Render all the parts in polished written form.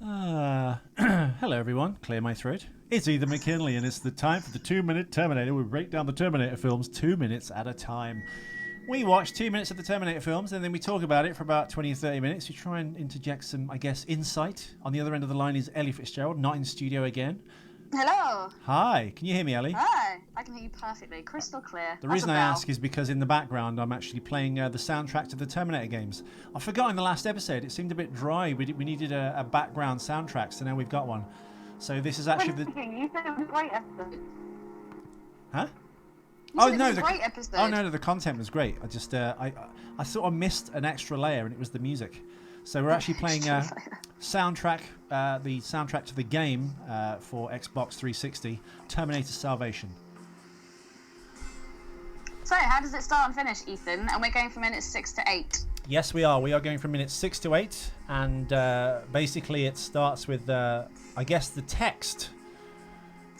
Hello everyone, clear my throat. It's Ethan McKinley and it's the time for the 2-Minute Terminator. We break down the Terminator films 2 minutes at a time. We watch 2 minutes of the Terminator films and then we talk about it for about 20 or 30 minutes. We try and interject some, insight. On the other end of the line is Ellie Fitzgerald, not in studio again. Hello. Hi, can you hear me, Ellie? Hi, I can hear you perfectly, crystal clear. The reason I ask is because in the background I'm actually playing the soundtrack to the Terminator games. I forgot in the last episode, it seemed a bit dry. We needed a background soundtrack, so now we've got one. So this is actually You said it was a great episode. Huh? Great episode. Oh no, the content was great. I just I sort of missed an extra layer, and it was the music. So we're actually playing soundtrack, the soundtrack to the game for Xbox 360, Terminator Salvation. So how does it start and finish, Ethan? And we're going from minutes 6 to 8. Yes, we are. We are going from minutes 6 to 8, and basically it starts with, I guess, the text,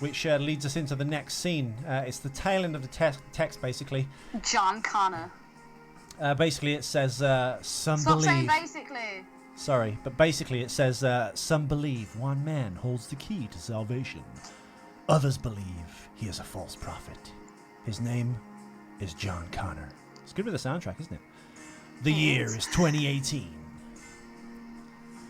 which leads us into the next scene. It's the tail end of the text, basically. John Connor. Basically, it says, some Stop believe... saying basically. Sorry, but basically it says, some believe one man holds the key to salvation. Others believe he is a false prophet. His name is John Connor. It's good with the soundtrack, isn't it? The year is 2018.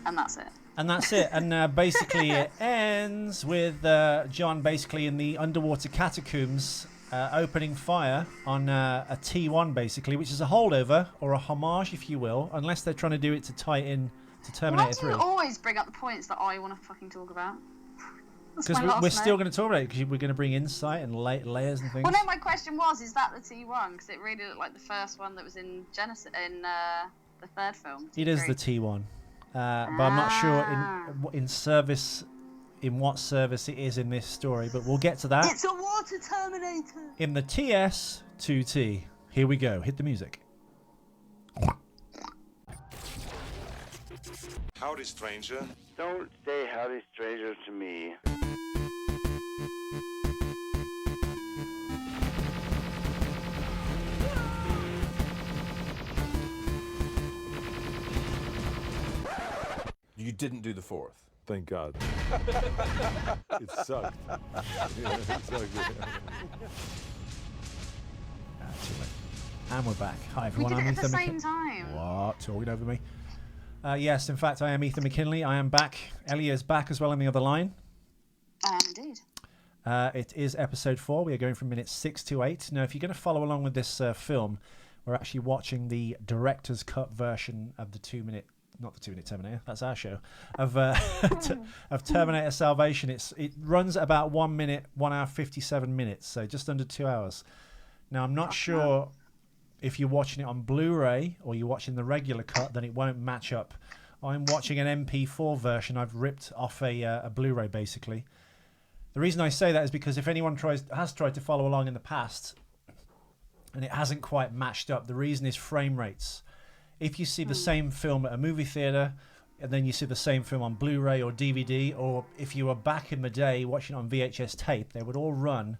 And that's it. And that's it. And basically it ends with John basically in the underwater catacombs opening fire on a T1 basically, which is a holdover or a homage, if you will, unless they're trying to do it to tie it in to Terminator 3. Why do you always bring up the points that I want to fucking talk about? Because we're still going to talk about it, because we're going to bring insight and layers and things. Well, no, my question was, is that the T1? Because it really looked like the first one that was in Genesis, in the third film. It is the T1. But I'm not sure in what service it is in this story, but we'll get to that. It's a water Terminator! In the TS2T. Here we go. Hit the music. Howdy, stranger. Don't say howdy, stranger, to me. You didn't do the fourth. Thank God. It sucked. Yeah, it sucked. And we're back. Hi everyone. We did it I'm at the Ethan same time. What? Talking over me? Yes, in fact, I am Ethan McKinley. I am back. Ellie is back as well on the other line. Indeed. It is episode 4. We are going from minutes 6 to 8. Now, if you're going to follow along with this film, we're actually watching the director's cut version of the 2-minute, not the 2-minute Terminator, that's our show, of of Terminator Salvation. It runs about 1 minute, 1 hour 57 minutes, so just under 2 hours. Now, I'm not sure if you're watching it on Blu-ray or you're watching the regular cut, then it won't match up. I'm watching an MP4 version. I've ripped off a Blu-ray, basically. The reason I say that is because if anyone has tried to follow along in the past and it hasn't quite matched up, the reason is frame rates. If you see the same film at a movie theater and then you see the same film on Blu-ray or DVD, or if you were back in the day watching it on VHS tape, they would all run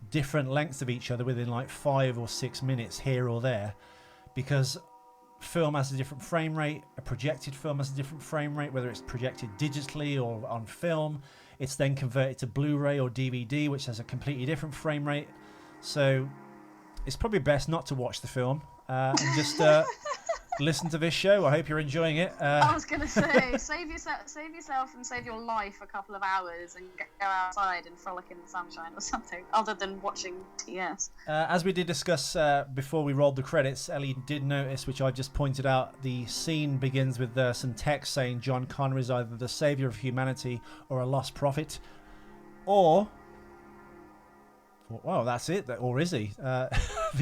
different lengths of each other within like 5 or 6 minutes here or there, because film has a different frame rate, a projected film has a different frame rate, whether it's projected digitally or on film. It's then converted to Blu-ray or DVD, which has a completely different frame rate. So it's probably best not to watch the film and just listen to this show. I hope you're enjoying it. I was going to say, save yourself and save your life a couple of hours and go outside and frolic in the sunshine or something, other than watching TS. As we did discuss before we rolled the credits, Ellie did notice, which I just pointed out, the scene begins with some text saying John Connor is either the savior of humanity or a lost prophet, or... Well, that's it. Or is he? The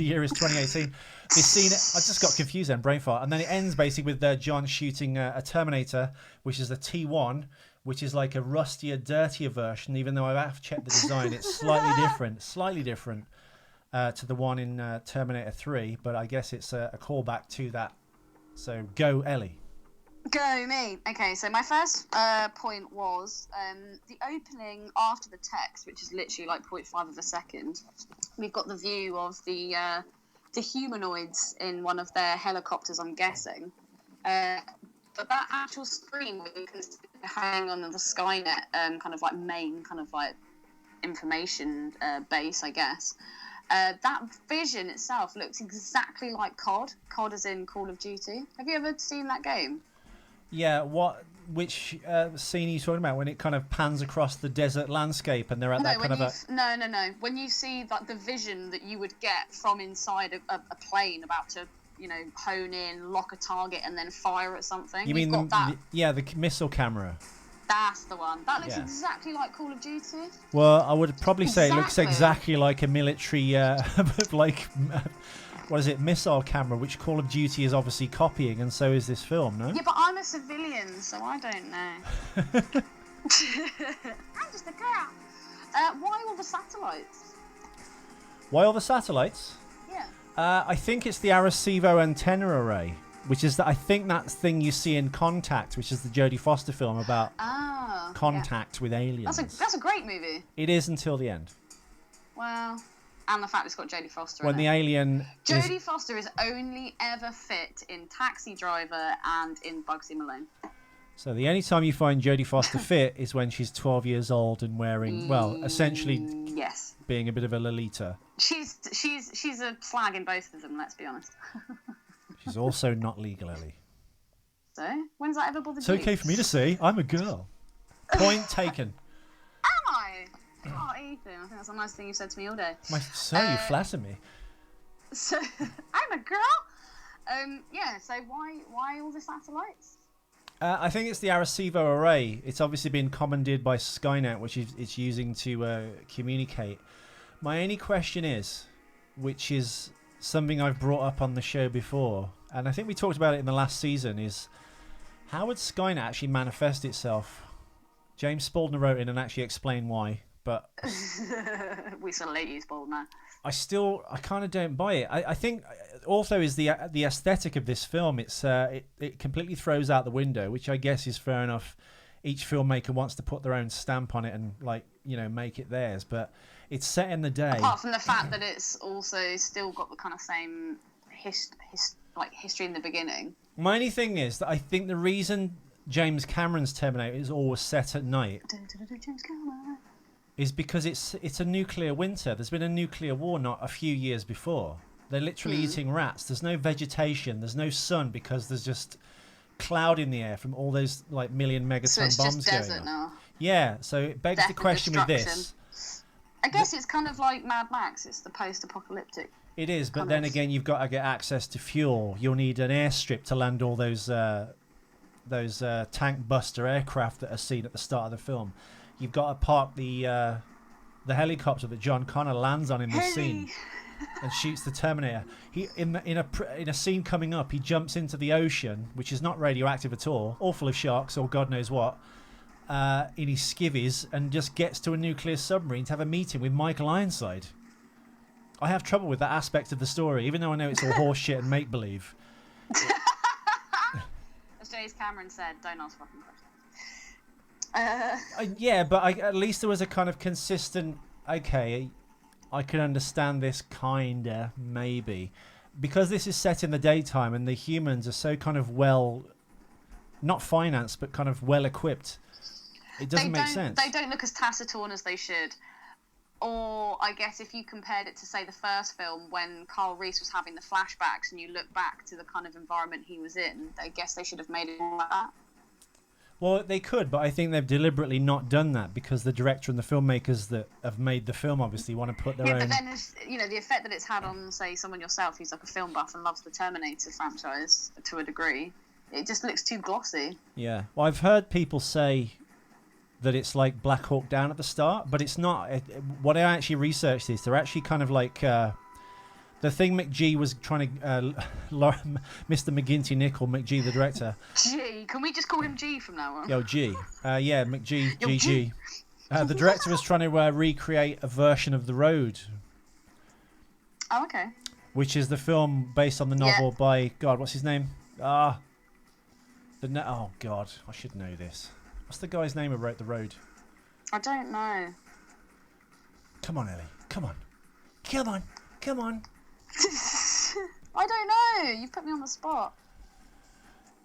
year is 2018. This scene, I just got confused then, brain fart. And then it ends basically with John shooting a Terminator, which is a T1, which is like a rustier, dirtier version. Even though I have checked the design, it's slightly different to the one in Terminator 3. But I guess it's a callback to that. So go, Ellie. Go me. Okay, so my first point was the opening after the text, which is literally like 0.5 of a second. We've got the view of the humanoids in one of their helicopters, I'm guessing. but that actual screen where you can hang on the Skynet kind of like main kind of like information base, I guess. That vision itself looks exactly like COD. COD as in Call of Duty. Have you ever seen that game? Yeah, which scene are you talking about when it kind of pans across the desert landscape and they're at that kind of No. When you see like the vision that you would get from inside a plane about to, you know, hone in, lock a target, and then fire at something. You mean the missile camera? That's the one. That looks exactly like Call of Duty. Well, I would probably say it looks exactly like a military, like, what is it, missile camera, which Call of Duty is obviously copying, and so is this film, no? Yeah, but I'm a civilian, so I don't know. I'm just a girl. Why all the satellites? Why all the satellites? Yeah. I think it's the Arecibo antenna array, which is I think that's thing you see in Contact, which is the Jodie Foster film about contact with aliens. That's a great movie. It is until the end. Well, and the fact it's got Jodie Foster when in the it. alien Jodie Foster is only ever fit in Taxi Driver and in Bugsy Malone. So the only time you find Jodie Foster fit is when she's 12 years old and wearing, well, essentially being a bit of a Lolita. She's a flag in both of them, let's be honest. She's also not legal, Ellie. So, when's that ever bothered It's you? okay for me to say I'm a girl. Point taken. Am I? Oh, Ethan, I think that's the nicest thing you've said to me all day. So you flatter me. So, I'm a girl? Yeah, so why all the satellites? I think it's the Arecibo array. It's obviously been commandeered by Skynet, which it's using to communicate. My only question is, which is something I've brought up on the show before, and I think we talked about it in the last season, is how would Skynet actually manifest itself? James Spalding wrote in and actually explained why, but we shall let you spoil now. I kind of don't buy it. I think also is the aesthetic of this film. It completely throws out the window, which I guess is fair enough. Each filmmaker wants to put their own stamp on it and, like, you know, make it theirs, but it's set in the day. Apart from the fact that it's also still got the kind of same history in the beginning. My only thing is that I think the reason James Cameron's Terminator is always set at night is because it's a nuclear winter. There's been a nuclear war not a few years before. They're literally eating rats. There's no vegetation. There's no sun because there's just cloud in the air from all those like million megaton bombs just going desert on. Now. Yeah, so it begs Death the question with destruction. this. I guess it's kind of like Mad Max. It's the post-apocalyptic. It is, but then again, you've got to get access to fuel. You'll need an airstrip to land all those tank buster aircraft that are seen at the start of the film. You've got to park the helicopter that John Connor lands on in this scene and shoots the Terminator. He in a scene coming up, he jumps into the ocean, which is not radioactive at all full of sharks or God knows what, in his skivvies, and just gets to a nuclear submarine to have a meeting with Michael Ironside. I have trouble with that aspect of the story, even though I know it's all horseshit and make believe. As James Cameron said, don't ask fucking questions. Yeah, but at least there was a kind of consistent. Okay, I can understand this kinda, maybe, because this is set in the daytime and the humans are so kind of not financed, but kind of well equipped. It doesn't make sense. They don't look as taciturn as they should. Or I guess if you compared it to, say, the first film when Carl Reese was having the flashbacks and you look back to the kind of environment he was in, I guess they should have made it more like that. Well, they could, but I think they've deliberately not done that because the director and the filmmakers that have made the film obviously want to put their own... Yeah, but then, the effect that it's had on, say, someone yourself who's like a film buff and loves the Terminator franchise to a degree, it just looks too glossy. Yeah. Well, I've heard people say that it's like Black Hawk Down at the start, but it's not. What I actually researched is they're actually kind of like the thing McG was trying to Mr. McGinty Nickel, McG the director. G, can we just call him G from now on? Yo, G. Yeah, McG, Yo, GG. The director was trying to recreate a version of The Road. Oh, okay. Which is the film based on the novel by, God, what's his name? Oh, God, I should know this. What's the guy's name who wrote The Road? I don't know. Come on, Ellie. Come on. Come on. Come on. I don't know. You've put me on the spot.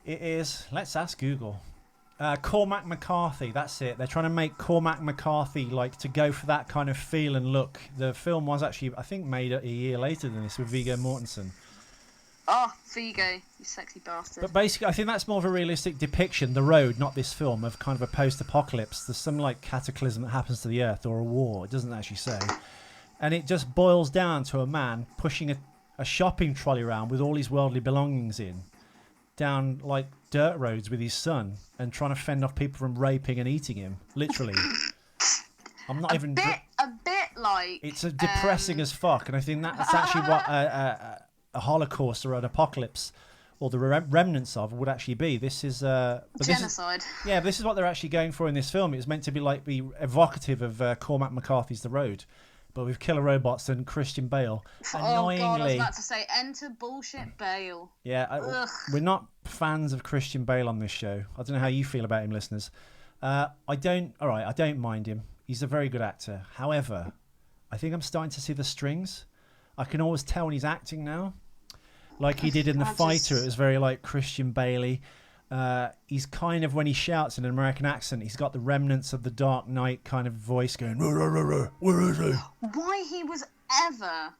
It is. Let's ask Google. Cormac McCarthy, that's it. They're trying to make Cormac McCarthy like to go for that kind of feel and look. The film was actually, I think, made a year later than this with Viggo Mortensen. Oh, Viggo, you sexy bastard. But basically, I think that's more of a realistic depiction, The Road, not this film, of kind of a post-apocalypse. There's some like cataclysm that happens to the Earth or a war. It doesn't actually say. And it just boils down to a man pushing a shopping trolley around with all his worldly belongings in, down like dirt roads with his son, and trying to fend off people from raping and eating him. Literally. I'm not even... A bit like... It's depressing as fuck, and I think that's actually what a Holocaust or an apocalypse, or the remnants of, would actually be. This is... genocide. But this is what they're actually going for in this film. It was meant to be evocative of Cormac McCarthy's The Road, but with killer robots and Christian Bale. Annoyingly, oh god, I was about to say, enter bullshit Bale. Yeah, we're not fans of Christian Bale on this show. I don't know how you feel about him, listeners. I don't mind him. He's a very good actor. However, I think I'm starting to see the strings. I can always tell when he's acting now. Like he did in The Fighter, it was very like Christian Bailey. He's kind of, when he shouts in an American accent, he's got the remnants of the Dark Knight kind of voice going, rah, rah, rah, rah. Where is he? Why he was ever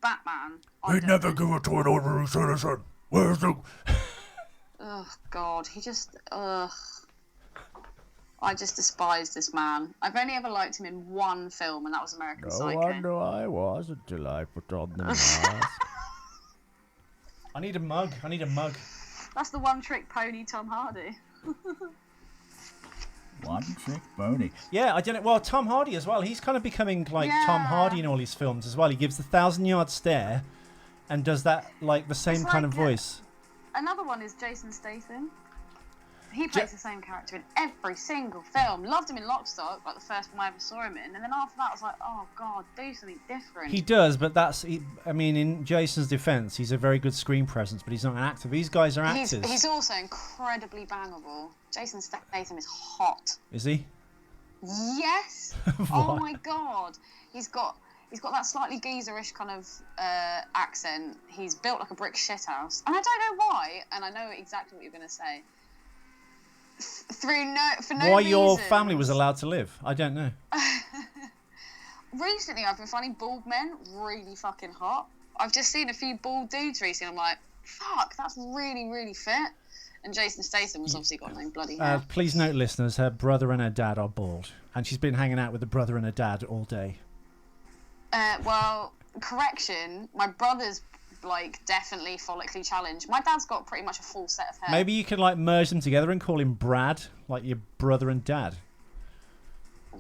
Batman? He'd never give it to an ordinary citizen. Where's the... Oh God, he just... I just despise this man. I've only ever liked him in one film, and that was American Psycho. No wonder I was until I put on the mask. I need a mug. That's the one-trick pony Tom Hardy. One-trick pony. Yeah, I don't know. Well, Tom Hardy as well. He's kind of becoming like Tom Hardy in all his films as well. He gives the 1,000-yard stare and does that like the same kind of voice. Another one is Jason Statham. He plays the same character in every single film. Loved him in Lock, Stock, like the first one I ever saw him in. And then after that, I was like, oh, God, do something different. He does, but in Jason's defense, he's a very good screen presence, but he's not an actor. These guys are actors. He's also incredibly bangable. Jason Statham is hot. Is he? Yes. Oh, my God. He's got that slightly geezerish kind of accent. He's built like a brick shithouse. And I don't know why, and I know exactly what you're going to say. Why your family was allowed to live? I don't know. Recently, I've been finding bald men really fucking hot. I've just seen a few bald dudes recently. I'm like, fuck, that's really, really fit. And Jason Statham has obviously got no bloody hair. Please note, listeners, her brother and her dad are bald, and she's been hanging out with the brother and her dad all day. Well, correction, my brother's like definitely follically challenged. My dad's got pretty much a full set of hair. Maybe you can like merge them together and call him Brad, like your brother and dad.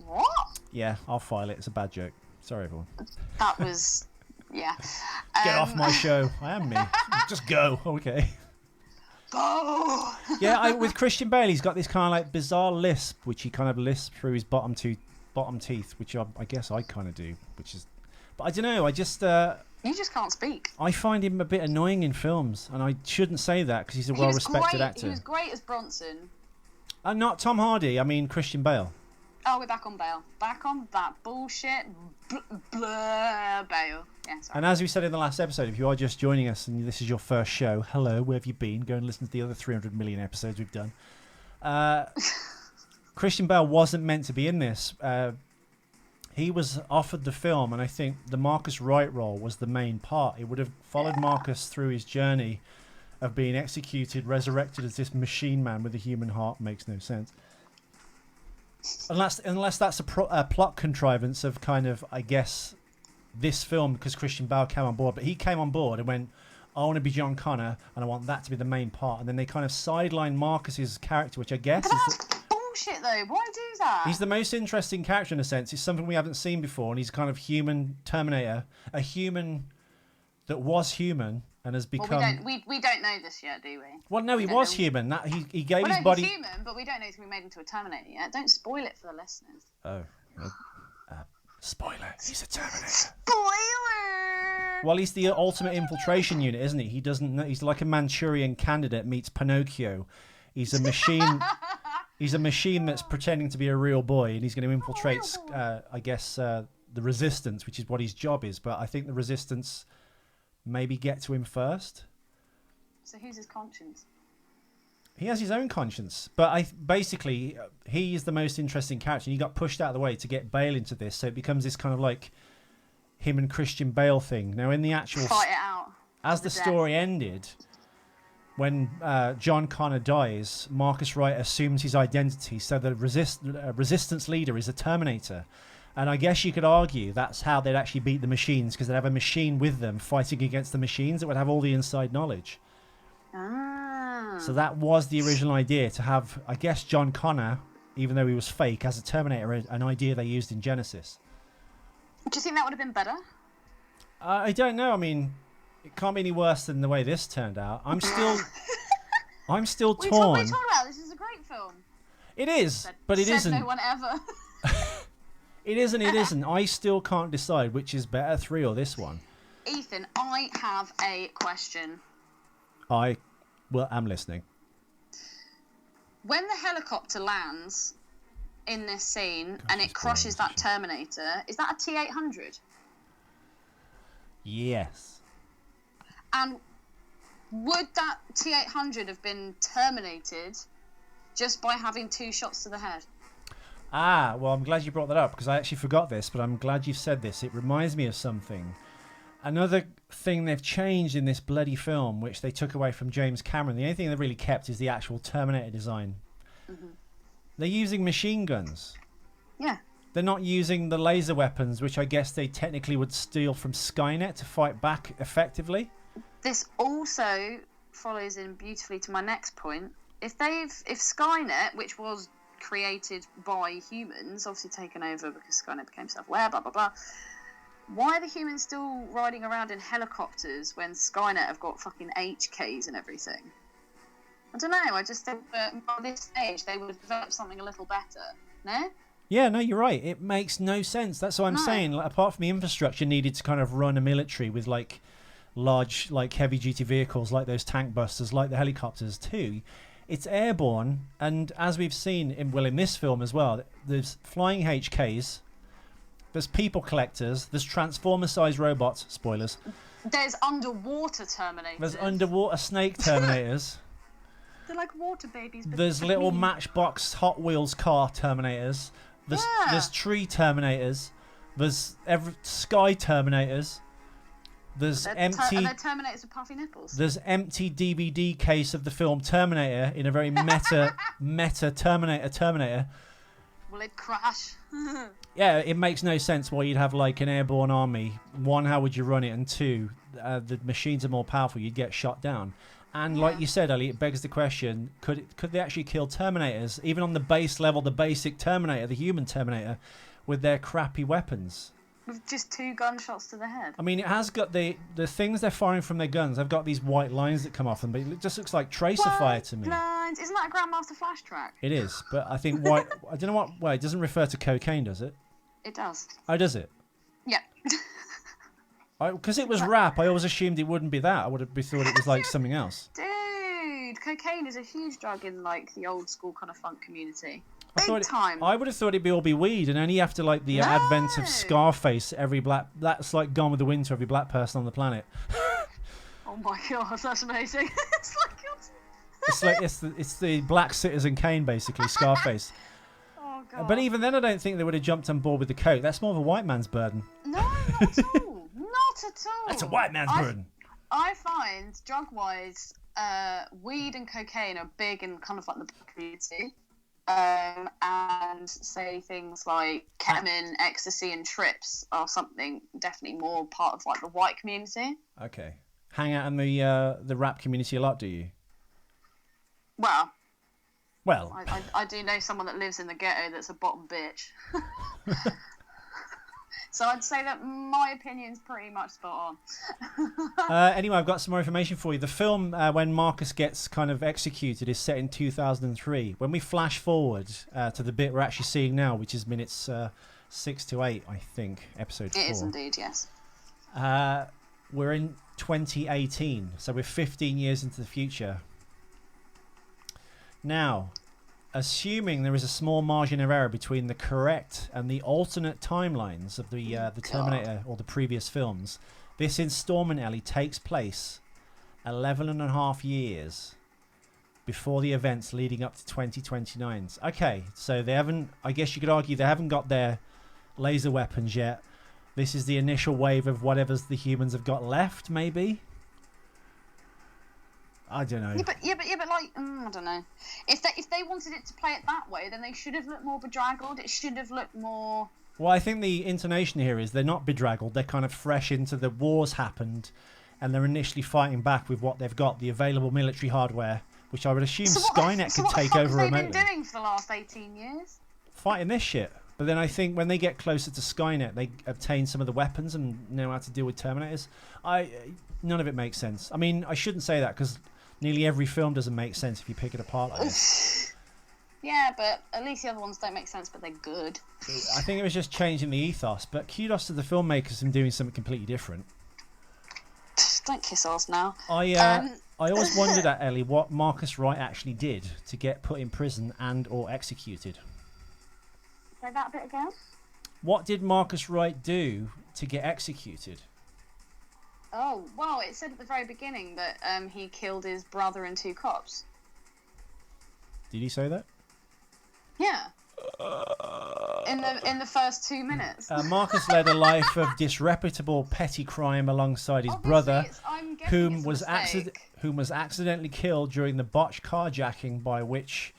What? Yeah, I'll file it. It's a bad joke. Sorry, everyone. That was, yeah. Get off my show. I am me. Just go. Okay. Go. Yeah, with Christian Bale, he's got this kind of like bizarre lisp, which he kind of lisps through his bottom teeth, which I guess I kind of do, which is. But I don't know. I just. You just can't speak. I find him a bit annoying in films, and I shouldn't say that because he's a well-respected actor. He was great as Bronson. Not Tom Hardy. I mean Christian Bale. Oh, we're back on Bale. Back on that bullshit Bale. Yeah, sorry. And as we said in the last episode, if you are just joining us and this is your first show, hello, where have you been? Go and listen to the other 300 million episodes we've done. Christian Bale wasn't meant to be in this. He was offered the film, and I think the Marcus Wright role was the main part. It would have followed Marcus through his journey of being executed, resurrected as this machine man with a human heart. Makes no sense. Unless that's a plot contrivance of kind of, I guess, this film, because Christian Bale came on board. But he came on board and went, I want to be John Connor, and I want that to be the main part. And then they kind of sidelined Marcus's character, which I guess is... Bullshit though, why do that? He's the most interesting character in a sense. He's something we haven't seen before, and he's kind of human Terminator, a human that was human and has become. Well, we don't know this yet, do we? Well, no, he was human. That he gave his body. He's human, but we don't know he's been made into a Terminator yet. Don't spoil it for the listeners. Oh, spoiler! He's a Terminator. Spoiler! Well, he's the ultimate infiltration unit, isn't he? He doesn't know. He's like a Manchurian candidate meets Pinocchio. He's a machine. He's a machine that's pretending to be a real boy, and he's going to infiltrate, I guess, the Resistance, which is what his job is. But I think the Resistance maybe get to him first. So who's his conscience? He has his own conscience, but basically he is the most interesting character. And he got pushed out of the way to get Bale into this, so it becomes this kind of like him and Christian Bale thing. Now, in the actual Fight it out. as the story ended, when John Connor dies, Marcus Wright assumes his identity, so the resistance leader is a Terminator. And I guess you could argue that's how they'd actually beat the machines, because they'd have a machine with them fighting against the machines that would have all the inside knowledge. So that was the original idea, to have, I guess, John Connor, even though he was fake, as a Terminator, an idea they used in Genesis. Do you think that would have been better? I don't know. I mean, it can't be any worse than the way this turned out. I'm still torn. We talked about this. Is a great film. It is, but it isn't. No one ever. It is and it isn't. I still can't decide which is better, 3 or this one. Ethan, I have a question. I'm listening. When the helicopter lands in this scene and it crushes that Terminator, is that a T-800? Yes. And would that T-800 have been terminated just by having 2 shots to the head? Well, I'm glad you brought that up, because I actually forgot this, but I'm glad you've said this. It reminds me of something. Another thing they've changed in this bloody film, which they took away from James Cameron, the only thing they really kept is the actual Terminator design. Mm-hmm. They're using machine guns. Yeah. They're not using the laser weapons, which I guess they technically would steal from Skynet to fight back effectively. This also follows in beautifully to my next point. If Skynet, which was created by humans, obviously taken over because Skynet became self-aware, blah, blah, blah. Why are the humans still riding around in helicopters when Skynet have got fucking HKs and everything? I don't know. I just think that by this stage they would have developed something a little better. No? Yeah, no, you're right. It makes no sense. That's what I'm saying. Like, apart from the infrastructure needed to kind of run a military with like large, like heavy-duty vehicles, like those tank busters, like the helicopters too. It's airborne, and as we've seen in this film as well, there's flying HKs, there's people collectors, there's transformer-sized robots. Spoilers. There's underwater Terminators. There's underwater snake Terminators. They're like water babies. But there's little Matchbox Hot Wheels car Terminators. There's tree Terminators. There's sky Terminators. There's empty. Are there Terminators with puffy nipples? There's empty DVD case of the film Terminator in a very meta Terminator. Will it crash? Yeah, it makes no sense why you'd have like an airborne army. 1, how would you run it? And 2, the machines are more powerful. You'd get shot down. And like you said, Ali, it begs the question: could they actually kill Terminators, even on the base level, the basic Terminator, the human Terminator, with their crappy weapons? With just 2 gunshots to the head. I mean, it has got the things they're firing from their guns. They've got these white lines that come off them, but it just looks like tracer fire to me. Lines. Isn't that a Grandmaster Flash track? It is, but I think white. I don't know what. Well, it doesn't refer to cocaine, does it? It does. Oh, does it? Yeah. Because it was rap, I always assumed it wouldn't be that. I would have thought it was like something else. Dude, cocaine is a huge drug in like the old school kind of funk community. Big time. I would have thought it'd be all be weed, and only after like the advent of Scarface, that's like Gone with the Wind to every black person on the planet. Oh my god, that's amazing! it's the black Citizen Kane, basically, Scarface. Oh god. But even then, I don't think they would have jumped on board with the coke. That's more of a white man's burden. No, not at all. Not at all. That's a white man's burden. I find drug-wise, weed and cocaine are big in kind of like the black community. And say things like ketamine, ecstasy, and trips are something definitely more part of like the white community. Okay, hang out in the rap community a lot, do you? Well, I do know someone that lives in the ghetto that's a bottom bitch. So I'd say that my opinion's pretty much spot on. Anyway, I've got some more information for you. The film, when Marcus gets kind of executed, is set in 2003. When we flash forward to the bit we're actually seeing now, which is minutes 6 to 8, I think, episode 4. It is indeed, yes. We're in 2018, so we're 15 years into the future. Now, assuming there is a small margin of error between the correct and the alternate timelines of the Terminator or the previous films, this installment, Ellie, takes place 11 and a half years before the events leading up to 2029. Okay, so they haven't, I guess you could argue they haven't got their laser weapons yet. This is the initial wave of whatever's the humans have got left, maybe? I don't know. Yeah, but like, I don't know. If they wanted it to play it that way, then they should have looked more bedraggled. It should have looked more... Well, I think the intonation here is they're not bedraggled. They're kind of fresh into the wars happened, and they're initially fighting back with what they've got, the available military hardware, which I would assume Skynet could take over remotely. What have they been doing for the last 18 years? Fighting this shit. But then I think when they get closer to Skynet, they obtain some of the weapons and know how to deal with Terminators. None of it makes sense. I mean, I shouldn't say that because nearly every film doesn't make sense if you pick it apart like this. Yeah, but at least the other ones don't make sense, but they're good. I think it was just changing the ethos. But kudos to the filmmakers in doing something completely different. Don't kiss us now. I always wondered at Ellie what Marcus Wright actually did to get put in prison and or executed. Say that bit again? What did Marcus Wright do to get executed? Oh, well, it said at the very beginning that he killed his brother and 2 cops. Did he say that? Yeah. In the first 2 minutes. Marcus led a life of disreputable petty crime alongside his brother, whom was accidentally killed during the botched carjacking, by which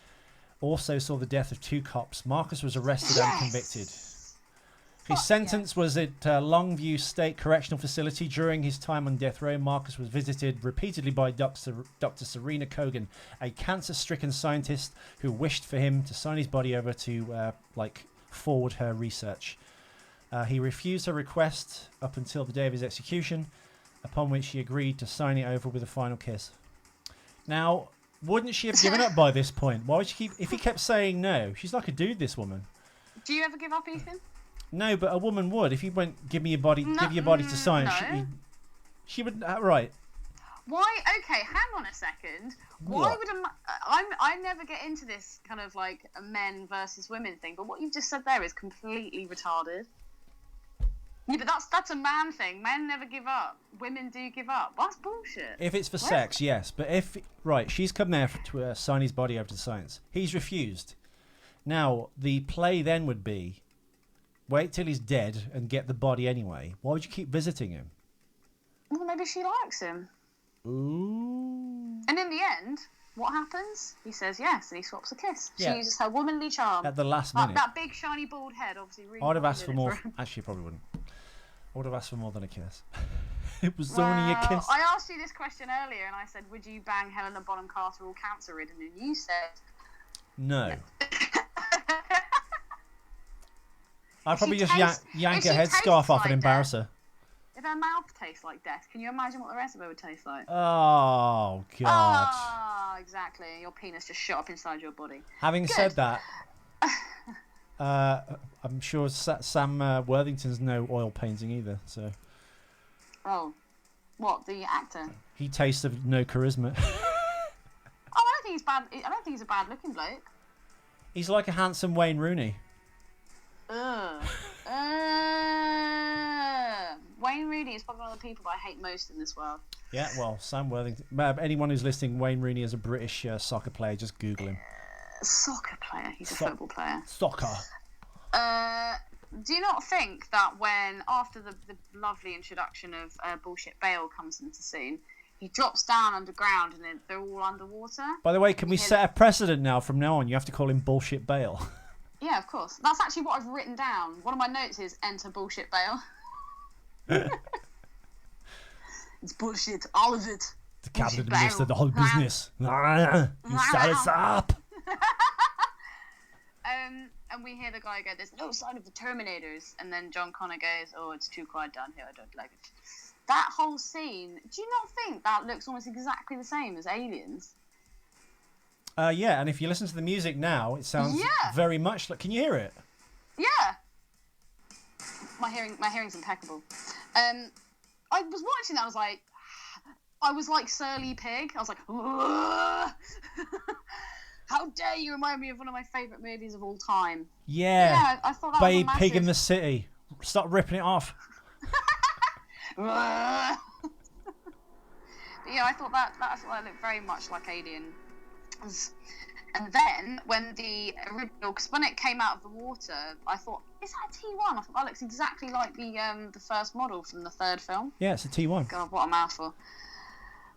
also saw the death of 2 cops. Marcus was arrested and convicted. His sentence was at Longview State Correctional Facility. During his time on death row, Marcus was visited repeatedly by Dr. Serena Kogan, a cancer-stricken scientist who wished for him to sign his body over to forward her research. He refused her request up until the day of his execution, upon which he agreed to sign it over with a final kiss. Now, wouldn't she have given up by this point? Why would she keep... If he kept saying no, she's like a dude, this woman. Do you ever give up, Ethan? No, but a woman would. If he went, give me your body, give your body to sign, no. she would. Right. Why? Okay, hang on a second. Why would I never get into this kind of like a men versus women thing, but what you've just said there is completely retarded. Yeah, but that's a man thing. Men never give up. Women do give up. That's bullshit. If it's for sex, yes. But if she's come there to sign his body over to science. He's refused. Now the play then would be. Wait till he's dead and get the body anyway. Why would you keep visiting him? Well, maybe she likes him. Ooh. And in the end, what happens? He says yes, and he swaps a kiss. Yeah. She uses her womanly charm. At the last minute. That big, shiny, bald head, obviously. Really I would have asked for more. Actually, probably wouldn't. I would have asked for more than a kiss. It was only a kiss. I asked you this question earlier, and I said, would you bang Helena Bonham Carter all cancer-ridden? And you said... No. I'd probably just yank her headscarf off and embarrass her. If her mouth tastes like death, can you imagine what the rest of her would taste like? Oh, God. Ah, exactly. Your penis just shot up inside your body. Having said that, I'm sure Sam Worthington's no oil painting either. So. Oh. What, the actor? He tastes of no charisma. I don't think he's bad. I don't think he's a bad-looking bloke. He's like a handsome Wayne Rooney. Wayne Rooney is probably one of the people that I hate most in this world. Yeah, well, Sam Worthington. Anyone who's listening, Wayne Rooney is a British soccer player. Just Google him. Soccer player? He's a football player. Soccer. Do you not think that when, after the lovely introduction of Bullshit Bale comes into the scene, he drops down underground and then they're all underwater? By the way, can we set a precedent now from now on? You have to call him Bullshit Bale. Yeah, of course. That's actually what I've written down. One of my notes is enter Bullshit Bale. It's bullshit, all of it. The cabinet minister, the whole business. You set us up. And we hear the guy go, there's no sign of the Terminators. And then John Connor goes, oh, it's too quiet down here, I don't like it. That whole scene, do you not think that looks almost exactly the same as Aliens? Yeah, and if you listen to the music now, it sounds very much like... Can you hear it? Yeah. My hearing's impeccable. I was watching that, I was like Surly Pig. I was like, how dare you remind me of one of my favourite movies of all time. Yeah, I thought that Babe was a Pig in the City. Stop ripping it off. But yeah, I thought that looked very much like Alien. And then when the original, because when it came out of the water, I thought, is that a T1? I thought that looks exactly like the first model from the third film. Yeah, it's a T1. God, what a mouthful.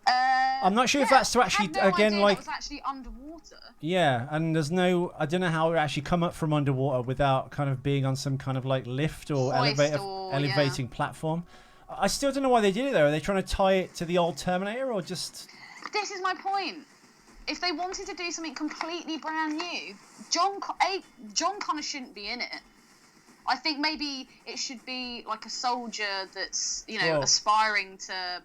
I'm not sure if that's to actually, I had no again, idea like... it was actually underwater. Yeah, and there's no... I don't know how it actually come up from underwater without kind of being on some kind of, like, lift or elevating platform. I still don't know why they did it, though. Are they trying to tie it to the old Terminator, or just... This is my point. If they wanted to do something completely brand new, John Connor shouldn't be in it. I think maybe it should be like a soldier that's, aspiring to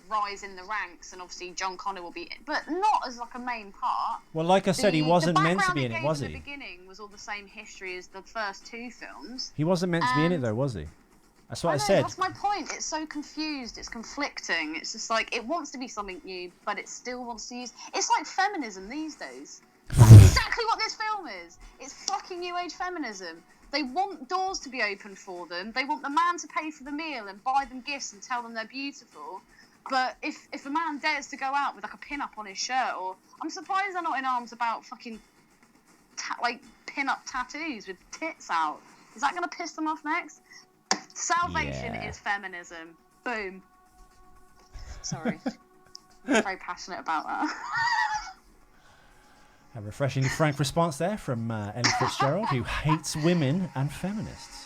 rise in the ranks, and obviously John Connor will be, but not as like a main part. Well, like I said, he wasn't meant to be in it, was he? The beginning was all the same history as the first two films. He wasn't meant to be in it, though, was he? That's what I said. That's my point. It's so confused. It's conflicting. It's just like, it wants to be something new, but it still wants to use... It's like feminism these days. That's exactly what this film is. It's fucking new age feminism. They want doors to be open for them. They want the man to pay for the meal and buy them gifts and tell them they're beautiful. But if a man dares to go out with like a pin-up on his shirt, or... I'm surprised they're not in arms about fucking pin-up tattoos with tits out. Is that going to piss them off next? Salvation is feminism. Boom. Sorry. I'm very passionate about that. A refreshingly frank response there from Ellie Fitzgerald, who hates women and feminists.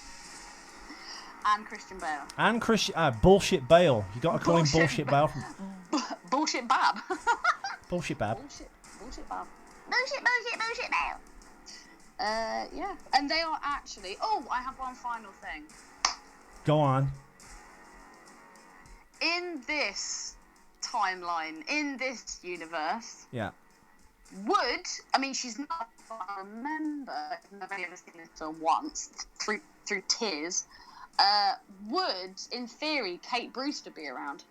And Christian Bale. And Bullshit Bale. You got to call him Bullshit Bale. Bullshit Bab. Bullshit Bab. Bullshit Bab. Bullshit Bale. Yeah. And they are actually... Oh, I have one final thing. Go on. In this timeline, in this universe... Yeah. She's not... I remember, I've only ever seen this film once, through tears... would, in theory, Kate Brewster be around?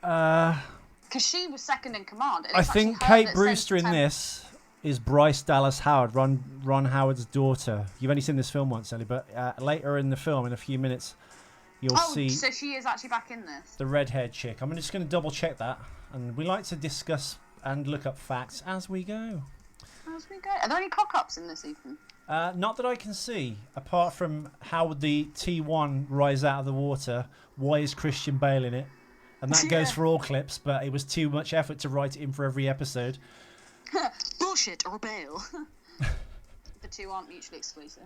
Because she was second in command. I think Kate Brewster in this is Bryce Dallas Howard, Ron Howard's daughter. You've only seen this film once, Ellie, but later in the film, in a few minutes, you'll see... Oh, so she is actually back in this? The red-haired chick. I'm just going to double-check that. And we like to discuss and look up facts as we go. As we go. Are there any cock-ups in this, Ethan? Not that I can see, apart from how would the T1 rise out of the water. Why is Christian Bale in it? And that goes for all clips, but it was too much effort to write it in for every episode. Bullshit or Bale. The two aren't mutually exclusive.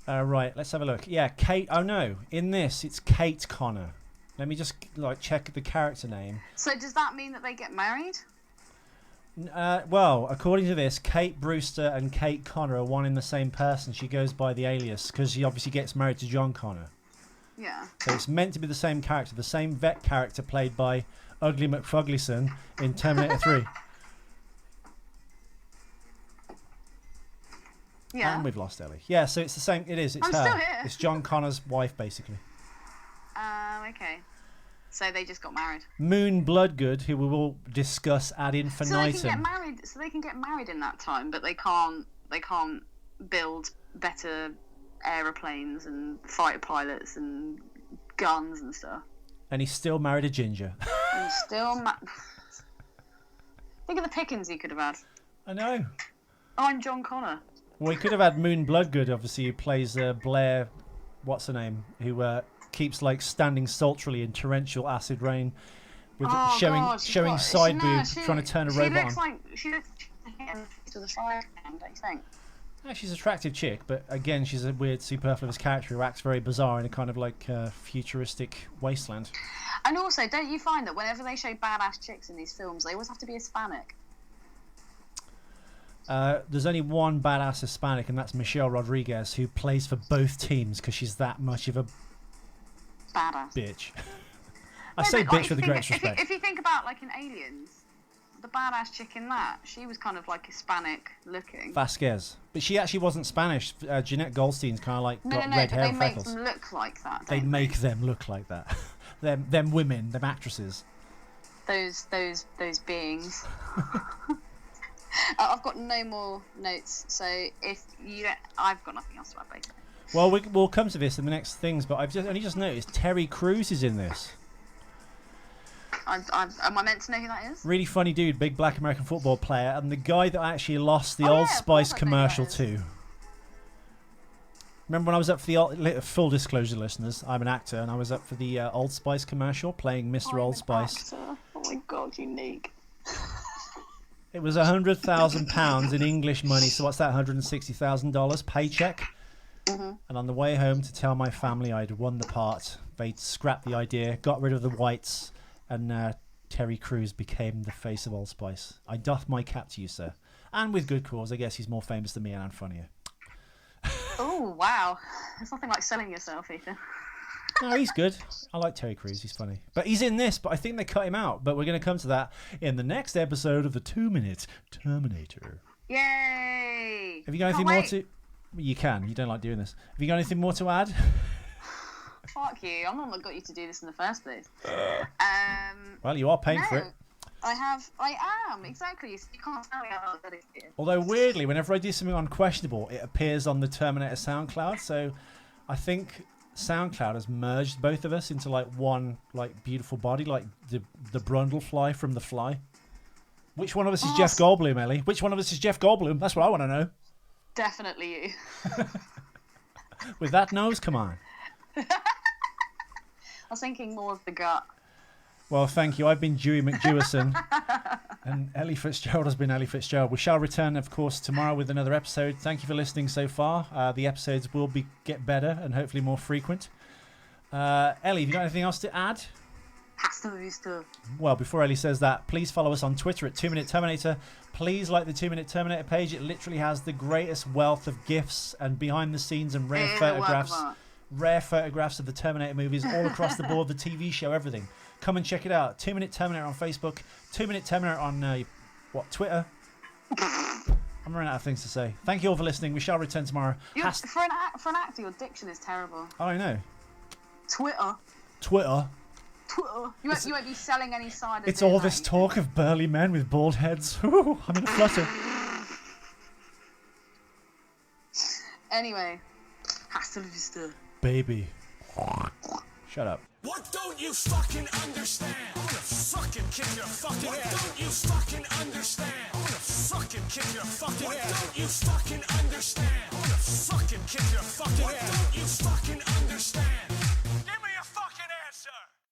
Right, let's have a look. Yeah, Kate. Oh no, in this it's Kate Connor. Let me just check the character name. So does that mean that they get married? Well, according to this, Kate Brewster and Kate Connor are one and the same person. She goes by the alias because she obviously gets married to John Connor. Yeah. So it's meant to be the same character, the same vet character played by Ugly McFuglyson in Terminator 3. Yeah. And we've lost Ellie. Yeah, so it's the same. It is. It's I'm her. still here. It's John Connor's wife, basically. Okay. So they just got married. Moon Bloodgood, who we will discuss ad infinitum. So they can get married in that time, but they can't build better aeroplanes and fighter pilots and guns and stuff. And he's still married a ginger. And still think of the pickings he could have had. I know. I'm John Connor. Well, he could have had Moon Bloodgood, obviously, who plays Blair, what's her name, who keeps standing sultrily in torrential acid rain, with showing side boobs, trying to turn a robot on. She looks like with a fire hand, don't you think? Yeah, she's an attractive chick, but again, she's a weird, superfluous character who acts very bizarre in a kind of futuristic wasteland. And also, don't you find that whenever they show badass chicks in these films, they always have to be Hispanic? There's only one badass Hispanic, and that's Michelle Rodriguez, who plays for both teams because she's that much of a badass bitch. I say bitch with the greatest respect. If you think about in Aliens, the badass chick in that, she was kind of Hispanic looking. Vasquez, but she actually wasn't Spanish. Jeanette Goldstein's kind of got red hair and freckles. They make them look like that. They make them look like that. them women, them actresses. Those beings. I've got no more notes, so if you don't, I've got nothing else to add, basically. Well, we'll come to this in the next things, but I've only just noticed Terry Crews is in this. Am I meant to know who that is? Really funny dude, big black American football player, and the guy that actually lost the Oh, Old yeah, of Spice course I know who that commercial is. too. Remember when I was up for the full disclosure, listeners? I'm an actor, and I was up for the Old Spice commercial playing Mr. I'm Old an Spice. actor. Oh my god, unique. It was £100,000 in English money, so what's that? $160,000 paycheck. And on the way home to tell my family I'd won the part, they scrapped the idea, got rid of the whites, and Terry Crews became the face of Old Spice. I doth my cap to you, sir, and with good cause. I guess he's more famous than me, and I'm funnier. Oh wow, it's nothing like selling yourself, Ethan. No, he's good. I like Terry Crews. He's funny. But he's in this, but I think they cut him out. But we're going to come to that in the next episode of the 2-Minute Terminator. Yay! Have you got anything more to... You can. You don't like doing this. Have you got anything more to add? Fuck you. I'm not got you to do this in the first place. Well, you are paying for it. I am, exactly. You can't tell me how dedicated. Although, weirdly, whenever I do something unquestionable, it appears on the Terminator SoundCloud. So I think SoundCloud has merged both of us into like one like beautiful body, like the Brundlefly from The Fly. Which one of us is Jeff Goldblum, Ellie? Which one of us is Jeff Goldblum? That's what I want to know. Definitely you. With that nose, come on. I was thinking more of the gut. Well, thank you. I've been Dewey McJewison, and Ellie Fitzgerald has been Ellie Fitzgerald. We shall return, of course, tomorrow with another episode. Thank you for listening so far. The episodes will get better and hopefully more frequent. Ellie, have you got anything else to add? Hasta la vista. Well, before Ellie says that, please follow us on Twitter at 2-Minute Terminator. Please like the 2-Minute Terminator page. It literally has the greatest wealth of GIFs and behind the scenes and rare photographs of the Terminator movies all across the board, the TV show, everything. Come and check it out. 2-Minute Terminator on Facebook, 2-Minute Terminator on Twitter. I'm running out of things to say. Thank you all for listening. We shall return tomorrow. For an actor, your diction is terrible. Oh, I know. Twitter. You won't be selling any side of It's all this talk of burly men with bald heads. Ooh, I'm in a flutter. Anyway, hasta la vista. Baby. Shut up. What don't you fucking understand? I'm gonna fucking kick your fucking ass. What don't you fucking understand? I'm gonna fucking kick your fucking ass. What don't you fucking understand? I'm gonna fucking kick your fucking ass. What don't you fucking understand?